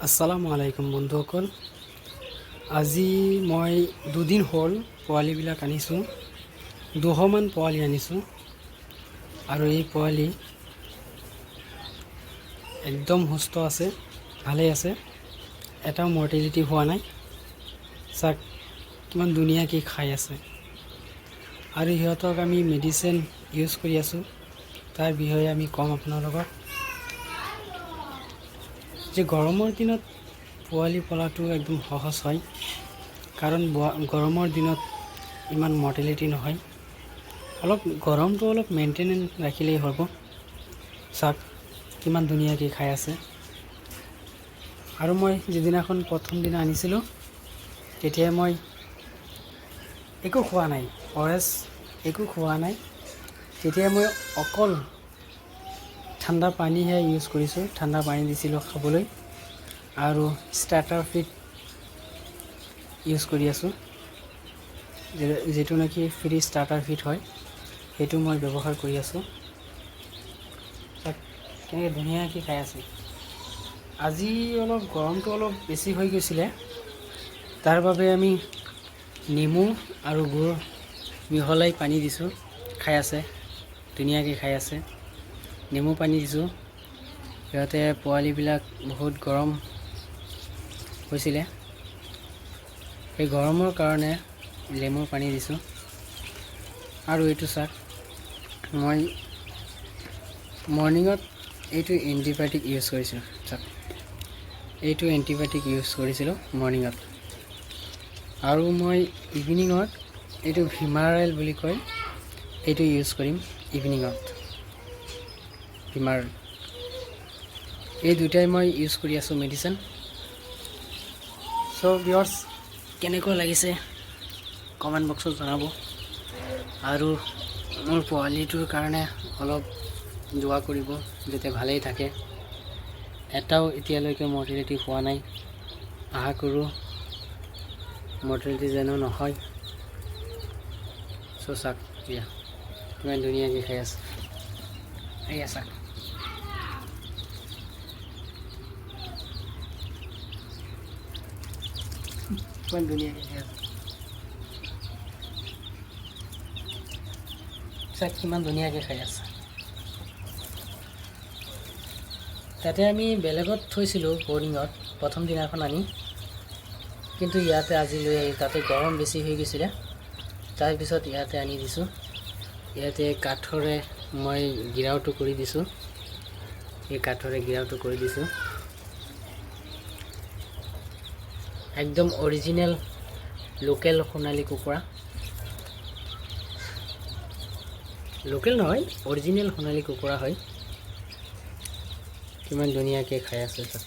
আসসালামু আলাইকুম বন্ধুসকল। আজি মই দুদিন হ'ল পোৱালিবিলাক আনিছোঁ। 200 মান পোৱালি আনিছোঁ আৰু এই পোৱালি একদম সুস্থ আছে, ভালেই আছে, এটাও মৰ্টেলিটি হোৱা নাই। চাওক কিমান ধুনীয়াকৈ খাই আছে। আৰু সিহঁতক আমি মেডিচিন ইউজ কৰি আছোঁ, তাৰ বিষয়ে আমি ক'ম আপোনালোকক যে গৰমৰ দিনত পোৱালি পলাটো একদম সহজ হয়, কাৰণ গৰমৰ দিনত ইমান মৰ্টেলিটি নহয়। গৰমটো অলপ মেইনটেইন ৰাখিলেই হ'ব। চাওক কিমান ধুনীয়াকৈ খাই আছে। আৰু মই যিদিনাখন প্ৰথম দিনা আনিছিলোঁ তেতিয়া মই একো খোৱা নাই, ORS একো খোৱা নাই। তেতিয়া মই অকল ঠাণ্ডা পানীহে ইউজ কৰিছোঁ, ঠাণ্ডা পানী দিছিলোঁ খাবলৈ, আৰু ষ্টাৰ্টাৰ ফিড ইউজ কৰি আছোঁ, যিটো নেকি ফ্ৰী ষ্টাৰ্টাৰ ফিড হয়, সেইটো মই ব্যৱহাৰ কৰি আছোঁ। কেনেকৈ ধুনীয়াকৈ খাই আছে। আজি অলপ গৰমটো অলপ বেছি হৈ গৈছিলে, তাৰ বাবে আমি নেমু আৰু গুড় মিহলাই পানী দিছোঁ, খাই আছে, ধুনীয়াকৈ খাই আছে। নেমু পানী দিছোঁ, সিহঁতে পোৱালিবিলাক বহুত গৰম হৈছিলে, সেই গৰমৰ কাৰণে নেমুৰ পানী দিছোঁ। আৰু এইটো চাওক, মই মৰ্ণিঙত এইটো এণ্টিবায়'টিক ইউজ কৰিছিলোঁ। চাওক এইটো এণ্টিবায়'টিক ইউজ কৰিছিলোঁ মৰ্ণিঙত, আৰু মই ইভিনিঙত এইটো ভিমাৰেল বুলি কয়, এইটো ইউজ কৰিম ইভিনিঙত। ভিমাৰেল, এই দুটাই মই ইউজ কৰি আছোঁ মেডিচিন। চ' ভিউৱাৰ্ছ, কেনেকুৱা লাগিছে কমেণ্ট বক্সত জনাব, আৰু মোৰ পোৱালিটোৰ কাৰণে অলপ দোৱা কৰিব যাতে ভালেই থাকে। এটাও এতিয়ালৈকে মৰ্টেলিটি হোৱা নাই, আশা কৰোঁ মৰ্টেলিটি যেন নহয়। চ' চাওক এয়া কিমান ধুনীয়াকৈ খাই আছে, এয়া চাওক। কিমান ধুনীয়াকৈ খাই আছে, চাওক কিমান ধুনীয়াকৈ খাই আছে। তাতে আমি বেলেগত থৈছিলোঁ বৰ্ডিঙত প্ৰথম দিনাখন আনি, কিন্তু ইয়াতে আজি লৈ আহি তাতে গৰম বেছি হৈ গৈছিলে, তাৰপিছত ইয়াতে আনি দিছোঁ। ইয়াতে কাঠৰে মই গিৰাওটো কৰি দিছোঁ, এই কাঠৰে গিৰাওটো কৰি দিছোঁ। একদম অৰিজিনেল লোকেল সোণালী কুকুৰা, লোকেল নহয়, অৰিজিনেল সোণালী কুকুৰা হয়। কিমান ধুনীয়াকৈ খাই আছে চাওক।